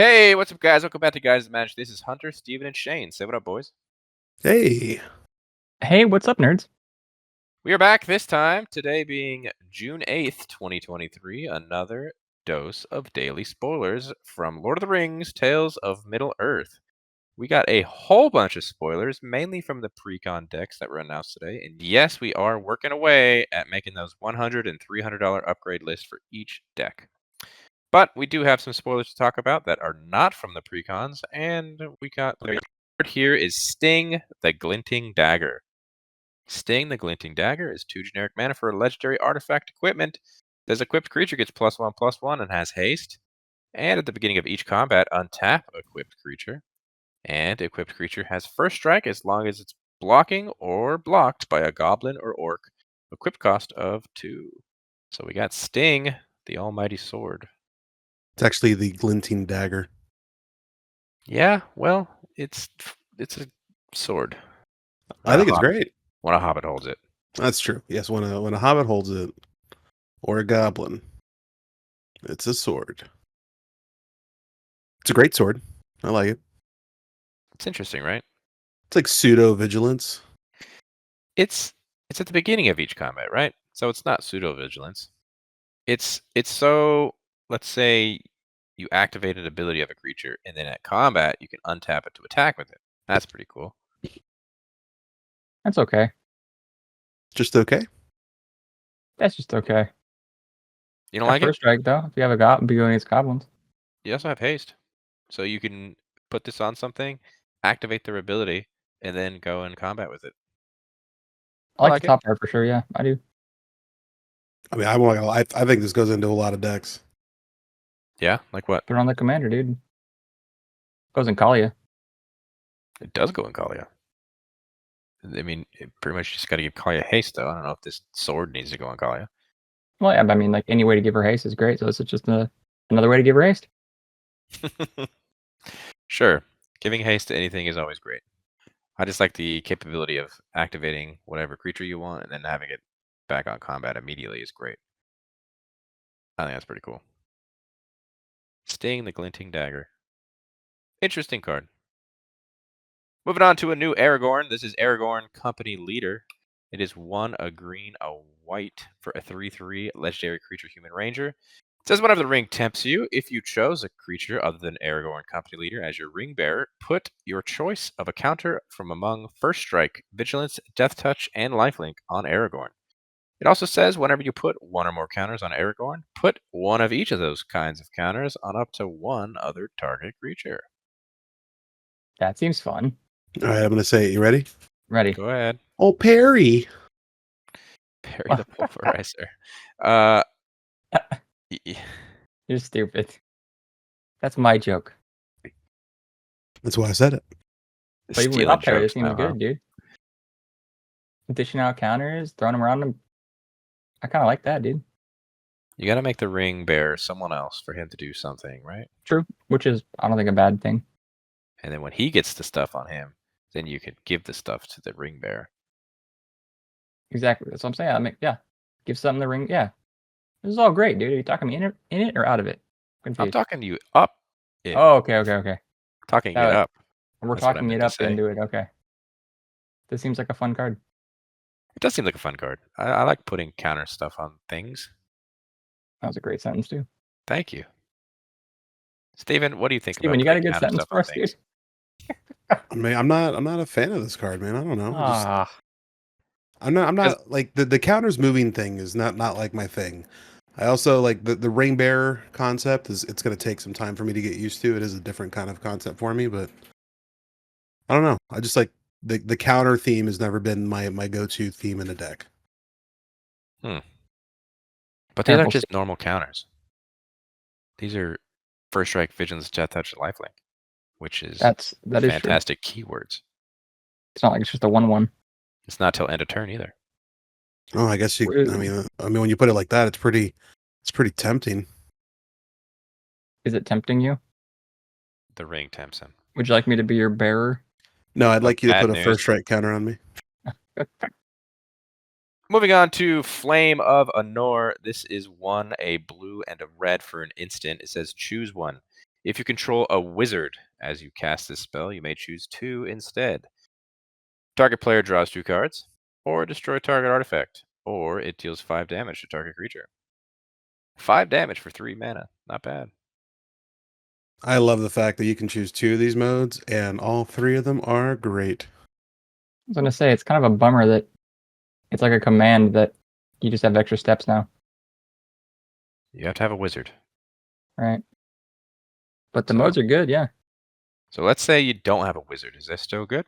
Hey, what's up, guys? Welcome back to Guys Match. This is Hunter, Steven, and Shane. Say what up, boys. Hey. Hey, what's up, nerds? We are back this time, today being June 8th, 2023. Another dose of daily spoilers from Lord of the Rings, Tales of Middle-earth. We got a whole bunch of spoilers, mainly from the Precon decks that were announced today. And yes, we are working away at making those $100 and $300 upgrade lists for each deck. But we do have some spoilers to talk about that are not from the Precons, and we got here is Sting, the Glinting Dagger. Sting, the Glinting Dagger is 2 generic mana for a legendary artifact equipment. This equipped creature gets +1/+1 and has haste. And at the beginning of each combat, untap equipped creature. And equipped creature has first strike as long as it's blocking or blocked by a goblin or orc. Equip cost of 2. So we got Sting, the almighty sword. It's actually the Glinting Dagger. Yeah, well, it's a sword. I think it's great. When a hobbit holds it. That's true. Yes, when a hobbit holds it, or a goblin, it's a sword. It's a great sword. I like it. It's interesting, right? It's like pseudo vigilance. It's at the beginning of each combat, right? So it's not pseudo vigilance. It's so, let's say you activate an ability of a creature, and then at combat you can untap it to attack with it. That's pretty cool. That's okay. Just okay. That's just okay. You don't like First it? strike though. If you have a goblin, be going against goblins. You also have haste, so you can put this on something, activate their ability, and then go in combat with it. I like the top part for sure. Yeah, I do. I mean, I think this goes into a lot of decks. Yeah, like what? Put it on the commander, dude. Goes in Kalia. It does go in Kalia. I mean, pretty much just got to give Kalia haste, though. I don't know if this sword needs to go on Kalia. Well, yeah, I mean, like any way to give her haste is great. So this is just another way to give her haste. Sure, giving haste to anything is always great. I just like the capability of activating whatever creature you want and then having it back on combat immediately is great. I think that's pretty cool. Sting, the Glinting Dagger. Interesting card. Moving on to a new Aragorn. This is Aragorn, Company Leader. It is 1 a green, a white for a 3/3 legendary creature human ranger. It says whenever the ring tempts you, if you chose a creature other than Aragorn, Company Leader, as your ring bearer, put your choice of a counter from among First Strike, Vigilance, Death Touch, and Lifelink on Aragorn. It also says whenever you put 1 or more counters on Aragorn, put 1 of each of those kinds of counters on up to 1 other target creature. That seems fun. All right, I'm gonna say it. You ready? Ready. Go ahead. Oh, Perry. Perry the Pulverizer. You're stupid. That's my joke. That's why I said it. But even without Perry, this seems good, dude. Dishing out counters, throwing them around. I kind of like that, dude. You got to make the ring bearer someone else for him to do something, right? True, which is, I don't think, a bad thing. And then when he gets the stuff on him, then you could give the stuff to the ring bearer. Exactly. That's what I'm saying. I mean, yeah. Give something the ring. Yeah. This is all great, dude. Are you talking me in it or out of it? Confused. I'm talking you up. It. Oh, okay. Talking it up. We're talking it up into it. Okay. This seems like a fun card. It does seem like a fun card. I like putting counter stuff on things. That was a great sentence, too. Thank you. Steven, what do you think Steven, about you got a good sentence for us, dude? I mean, I'm not a fan of this card, man. I don't know. I'm not like the counters moving thing is not like my thing. I also like the ring bearer concept it's going to take some time for me to get used to. It is a different kind of concept for me, but I don't know. I just like the counter theme has never been my go-to theme in a deck. But these aren't just normal counters. These are First Strike, Vigilance, Death Touch, and Lifelink, which is that is fantastic keywords. It's not like it's just a 1/1. It's not till end of turn either. Oh, I guess you. I mean, when you put it like that, it's pretty tempting. Is it tempting you? The ring tempts him. Would you like me to be your bearer? No, I'd like you to put a first strike counter on me. Moving on to Flame of Anor. This is 1 a blue and a red for an instant. It says choose one. If you control a wizard as you cast this spell, you may choose 2 instead. Target player draws 2 cards, or destroy target artifact, or it deals 5 damage to target creature. 5 damage for 3 mana. Not bad. I love the fact that you can choose 2 of these modes, and all 3 of them are great. I was gonna say, it's kind of a bummer that it's like a command that you just have extra steps now. You have to have a wizard. Right. But the modes are good, yeah. So let's say you don't have a wizard. Is that still good?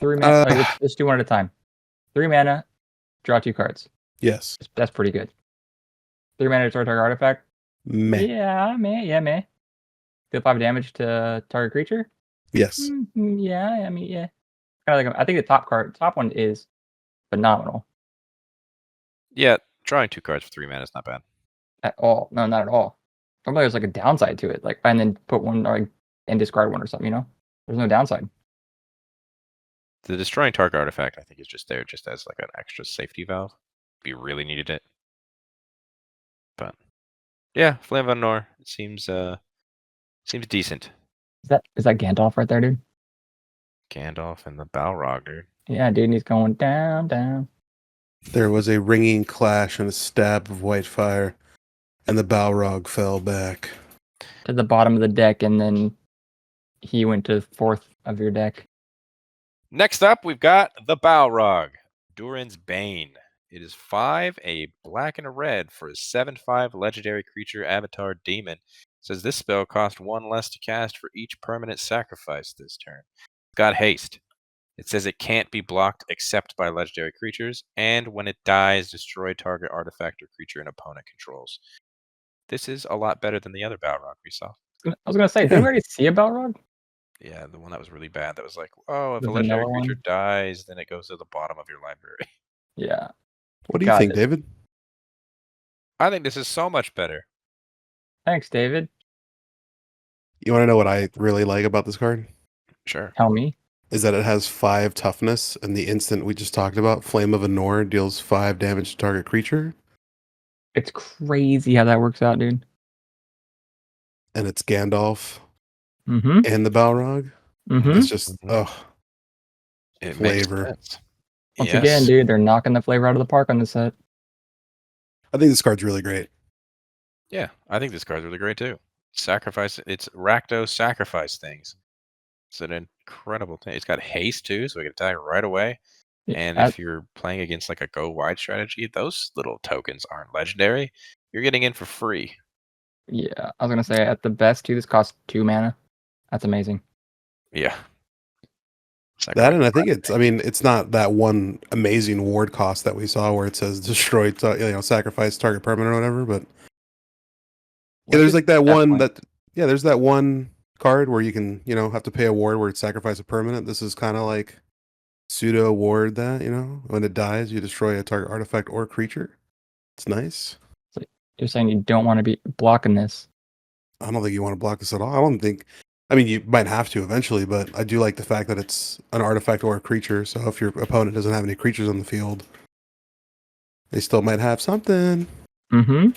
3 mana. Let's do 1 at a time. 3 mana, draw 2 cards. Yes. That's pretty good. 3 mana to target artifact. Meh. Yeah, meh. Deal 5 damage to target creature. Yes. Yeah, I mean, yeah. Kind of like I think the top one is phenomenal. Yeah, drawing 2 cards for 3 mana is not bad. At all. No, not at all. Normally there's like a downside to it. Like, and then put 1 and discard 1 or something, you know? There's no downside. The destroying target artifact, I think, is just there just as like an extra safety valve. If you really needed it. But yeah, Flame of Anor, it seems decent. Is that Gandalf right there, dude? Gandalf and the Balrog, dude. Yeah, dude, he's going down. There was a ringing clash and a stab of white fire, and the Balrog fell back to the bottom of the deck, and then he went to 4th of your deck. Next up, we've got the Balrog, Durin's Bane. It is 5, a black and a red for a 7/5 legendary creature avatar demon. It says this spell costs 1 less to cast for each permanent sacrifice this turn. It's got haste. It says it can't be blocked except by legendary creatures, and when it dies, destroy target artifact or creature an opponent controls. This is a lot better than the other Balrog we saw. I was gonna say, didn't we already see a Balrog? Yeah, the one that was really bad. That was like, oh, if The a legendary vanilla creature one? dies, then it goes to the bottom of your library. Yeah. What do you think, David? I think this is so much better. Thanks, David. You want to know what I really like about this card? Sure. Tell me. Is that it has 5 toughness, and the instant we just talked about, Flame of Anor, deals 5 damage to target creature. It's crazy how that works out, dude. And it's Gandalf Mm-hmm. and the Balrog. Mm-hmm. It's just, It flavor. Makes sense. Once again, dude, they're knocking the flavor out of the park on this set. I think this card's really great. Yeah, I think this card's really great too. Sacrifice, it's Rakdos sacrifice things. It's an incredible thing. It's got haste too, so we can attack right away. Yeah, and if you're playing against like a go wide strategy, those little tokens aren't legendary. You're getting in for free. Yeah, I was gonna say at the best too, this costs 2 mana. That's amazing. Yeah. That, and I think it's not that one amazing ward cost that we saw where it says destroy, sacrifice target permanent or whatever. But yeah, there's like that one there's that one card where you can, have to pay a ward where it's sacrifice a permanent. This is kind of like pseudo ward that, when it dies, you destroy a target artifact or creature. It's nice. So you're saying you don't want to be blocking this? I don't think you want to block this at all. I mean, you might have to eventually, but I do like the fact that it's an artifact or a creature. So if your opponent doesn't have any creatures on the field, they still might have something. Mm-hmm.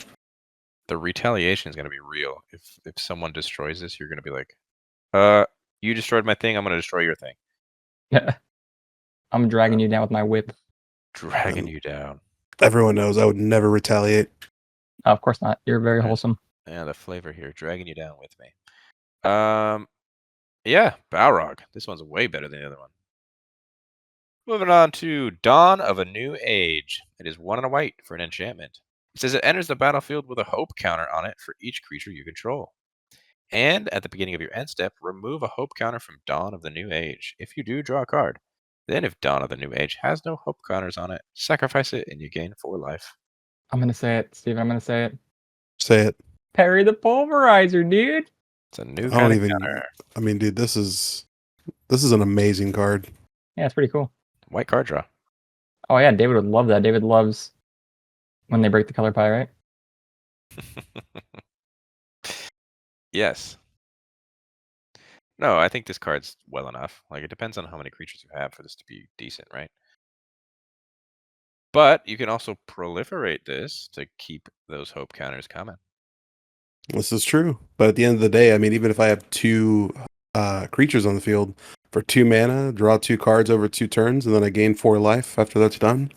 The retaliation is going to be real. If someone destroys this, you're going to be like, you destroyed my thing. I'm going to destroy your thing. Yeah. I'm dragging you down with my whip. Dragging you down. Everyone knows I would never retaliate. Oh, of course not. You're very wholesome. Yeah, the flavor here, dragging you down with me. Yeah, Balrog. This one's way better than the other one. Moving on to Dawn of a New Age. It is 1 and a white for an enchantment. It says it enters the battlefield with a hope counter on it for each creature you control. And at the beginning of your end step, remove a hope counter from Dawn of the New Age. If you do, draw a card. Then if Dawn of the New Age has no hope counters on it, sacrifice it and you gain 4 life. I'm going to say it, Steven. I'm going to say it. Say it. Parry the Pulverizer, dude. It's a new kind of counter. I mean, dude, this is an amazing card. Yeah, it's pretty cool. White card draw. Oh yeah, David would love that. David loves when they break the color pie, right? Yes. No, I think this card's well enough. Like, it depends on how many creatures you have for this to be decent, right? But you can also proliferate this to keep those hope counters coming. This is true. But at the end of the day, I mean, even if I have two creatures on the field for 2 mana, draw 2 cards over 2 turns, and then I gain 4 life after that's done,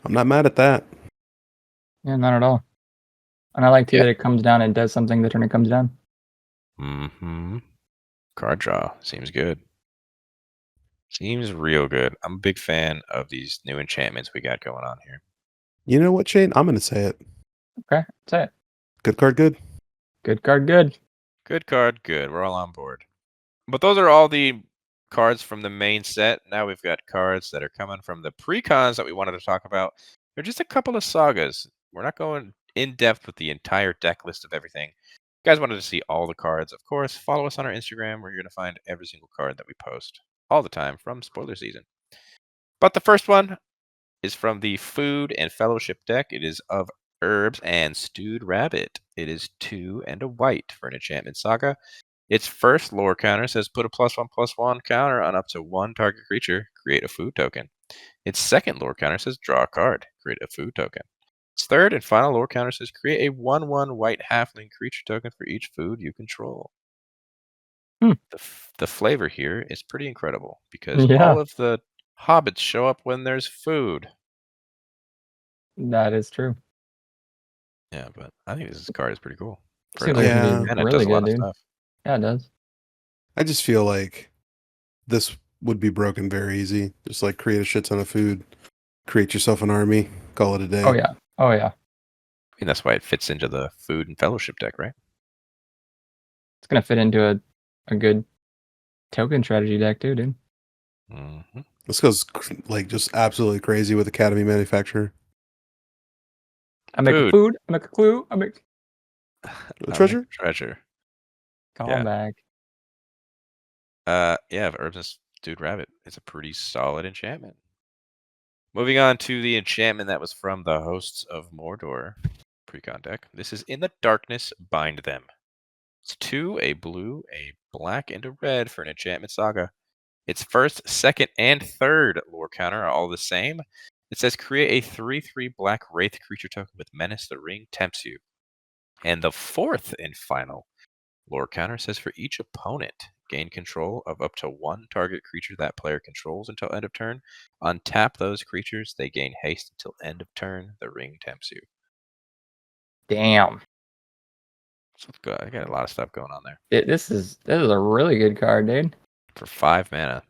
I'm not mad at that. Yeah, not at all. And I like too that it comes down and does something the turn it comes down. Mm-hmm. Card draw. Seems good. Seems real good. I'm a big fan of these new enchantments we got going on here. You know what, Shane? I'm going to say it. Okay, that's it. Good card, good. Good card, good. Good card, good. We're all on board. But those are all the cards from the main set. Now we've got cards that are coming from the precons that we wanted to talk about. They're just a couple of sagas. We're not going in depth with the entire deck list of everything. If you guys wanted to see all the cards, of course, follow us on our Instagram where you're going to find every single card that we post all the time from spoiler season. But the first one is from the Food and Fellowship deck. It is of herbs and stewed rabbit. It is 2 and a white for an enchantment saga. Its first lore counter says put a +1/+1 counter on up to 1 target creature, create a food token. Its second lore counter says draw a card, create a food token. Its third and final lore counter says create a 1/1 white halfling creature token for each food you control. The flavor here is pretty incredible because all of the hobbits show up when there's food. That is true. Yeah, but I think this card is pretty cool. Seems like Yeah. and it does a lot of stuff. Yeah, it does. I just feel like this would be broken very easy. Just like create a shit ton of food, create yourself an army, call it a day. Oh yeah. Oh yeah. I mean, that's why it fits into the Food and Fellowship deck, right? It's gonna fit into a good token strategy deck too, dude. Mm-hmm. This goes like just absolutely crazy with Academy Manufacturer. I make a food, I make a clue, I make a treasure. Treasure. Call back. Yeah, herbs and stewed rabbit. It's a pretty solid enchantment. Moving on to the enchantment that was from the Hosts of Mordor Precon deck. This is In the Darkness, Bind Them. It's 2, a blue, a black, and a red for an enchantment saga. Its first, second, and third lore counter are all the same. It says create a 3/3 black wraith creature token with Menace. The ring tempts you. And the fourth and final lore counter says for each opponent, gain control of up to 1 target creature that player controls until end of turn. Untap those creatures. They gain haste until end of turn. The ring tempts you. Damn. So I got a lot of stuff going on there. This is a really good card, dude. For 5 mana,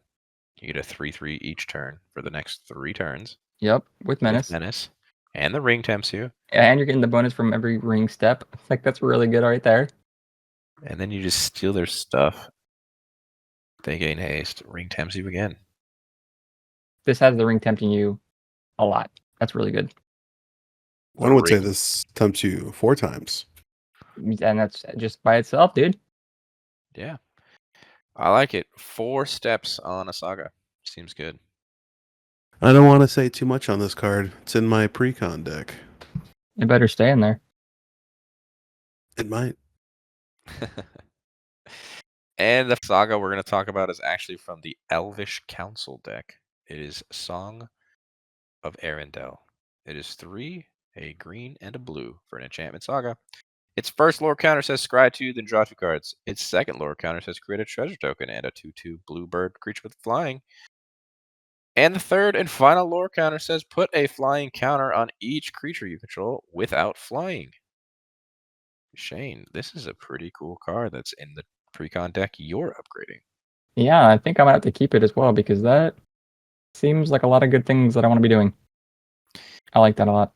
you get a 3/3 each turn for the next 3 turns. Yep, with Menace. And the ring tempts you. And you're getting the bonus from every ring step. Like, that's really good right there. And then you just steal their stuff. They gain haste. Ring tempts you again. This has the ring tempting you a lot. That's really good. One would say this tempts you 4 times. And that's just by itself, dude. Yeah. I like it. 4 steps on a saga. Seems good. I don't want to say too much on this card. It's in my Precon deck. It better stay in there. It might. And the saga we're going to talk about is actually from the Elvish Council deck. It is Song of Eorendil. It is 3, a green, and a blue for an enchantment saga. Its first lore counter says scry 2, then draw 2 cards. Its second lore counter says create a treasure token and a 2/2 blue bird creature with flying. And the third and final lore counter says put a flying counter on each creature you control without flying. Shane, this is a pretty cool card that's in the Precon deck you're upgrading. Yeah, I think I might have to keep it as well because that seems like a lot of good things that I want to be doing. I like that a lot.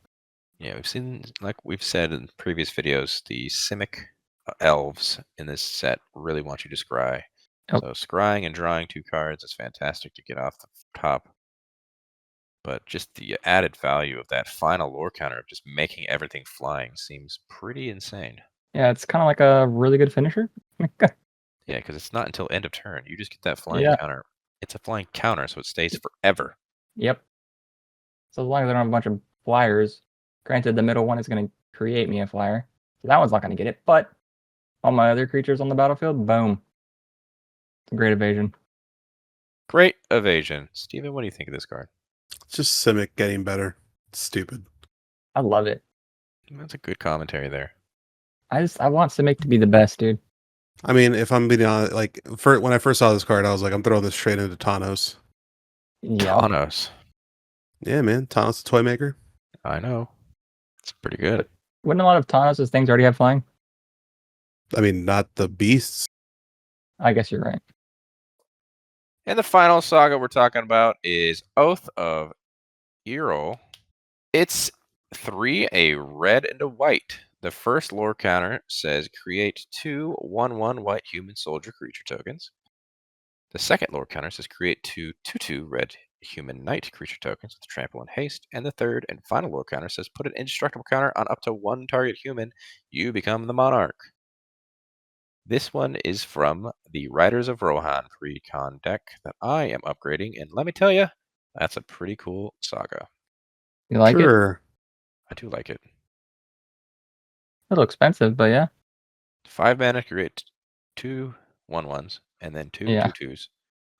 Yeah, we've seen, like we've said in previous videos, the Simic elves in this set really want you to scry. Yep. So scrying and drawing 2 cards is fantastic to get off the top. But just the added value of that final lore counter of just making everything flying seems pretty insane. Yeah, it's kind of like a really good finisher. Yeah, because it's not until end of turn. You just get that flying counter. It's a flying counter, so it stays forever. Yep. So as long as I don't have a bunch of flyers, granted the middle one is going to create me a flyer. So that one's not going to get it, but all my other creatures on the battlefield, boom. It's a great evasion. Great evasion. Steven, what do you think of this card? It's just Simic getting better. It's stupid. I love it. That's a good commentary there. I want Simic to be the best, dude. I mean, if I'm being honest, like when I first saw this card, I was like, I'm throwing this straight into Thanos. Yeah. Thanos. Yeah, man, Thanos the toy maker. I know. It's pretty good. Wouldn't a lot of Thanos' things already have flying? I mean, not the beasts. I guess you're right. And the final saga we're talking about is Oath of Eorl. It's 3, a red and a white. The first lore counter says create 2 1/1 white human soldier creature tokens. The second lore counter says create 2 2/2 red human knight creature tokens with trample and haste. And the third and final lore counter says put an indestructible counter on up to 1 target human. You become the monarch. This one is from the Riders of Rohan Precon deck that I am upgrading, and let me tell you, that's a pretty cool saga. You like it? Sure. I do like it. A little expensive, but yeah. 5 mana, create 2 1/1s, and then 2 Yeah. 2/2s,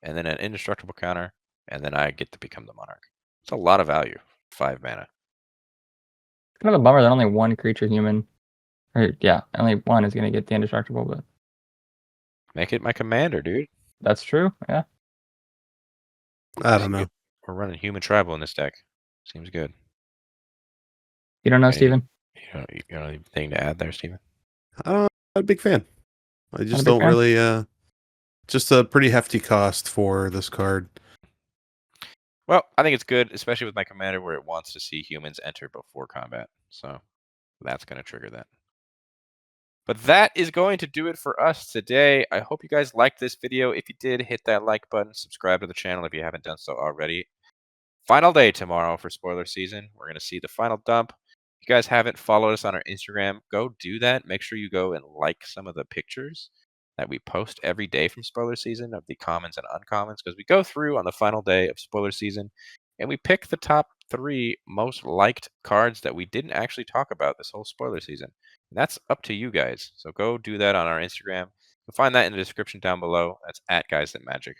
and then an indestructible counter, and then I get to become the monarch. It's a lot of value. 5 mana. It's kind of a bummer that only one creature human, or yeah, only one is gonna get the indestructible, but Make it my commander, dude. that's true. Yeah. I don't know. We're running human tribal in this deck. Seems good. You don't know, Any- Steven? You don't have anything to add there, Steven? I'm not a big fan. I just big don't fan? really. Just a pretty hefty cost for this card. Well, I think it's good, especially with my commander where it wants to see humans enter before combat. So that's going to trigger that. But that is going to do it for us today. I hope you guys liked this video. If you did, hit that like button, subscribe to the channel if you haven't done so already. Final day tomorrow for spoiler season. We're going to see the final dump. If you guys haven't followed us on our Instagram, go do that. Make sure you go and like some of the pictures that we post every day from spoiler season of the commons and uncommons, because we go through on the final day of spoiler season and we pick the top 3 most liked cards that we didn't actually talk about this whole spoiler season. And that's up to you guys. So go do that on our Instagram. You'll find that in the description down below. That's @GuysThatMagic.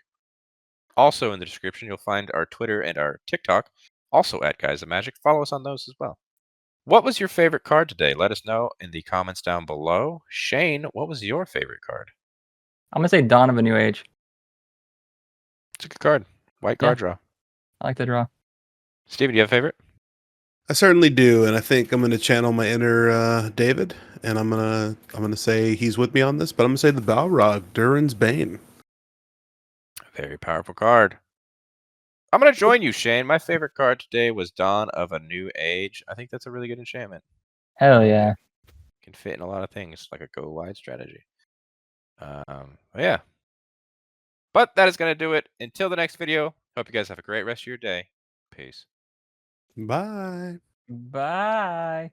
Also in the description, you'll find our Twitter and our TikTok, also @GuysThatMagic. Follow us on those as well. What was your favorite card today? Let us know in the comments down below. Shane, what was your favorite card? I'm gonna say Dawn of a New Age. It's a good card. White card draw. I like the draw. Steven, do you have a favorite? I certainly do, and I think I'm going to channel my inner David, and I'm gonna say he's with me on this, but I'm gonna say the Balrog, Durin's Bane. Very powerful card. I'm going to join you, Shane. My favorite card today was Dawn of a New Age. I think that's a really good enchantment. Hell yeah. Can fit in a lot of things, like a go wide strategy. Yeah. But that is going to do it. Until the next video, hope you guys have a great rest of your day. Peace. Bye. Bye.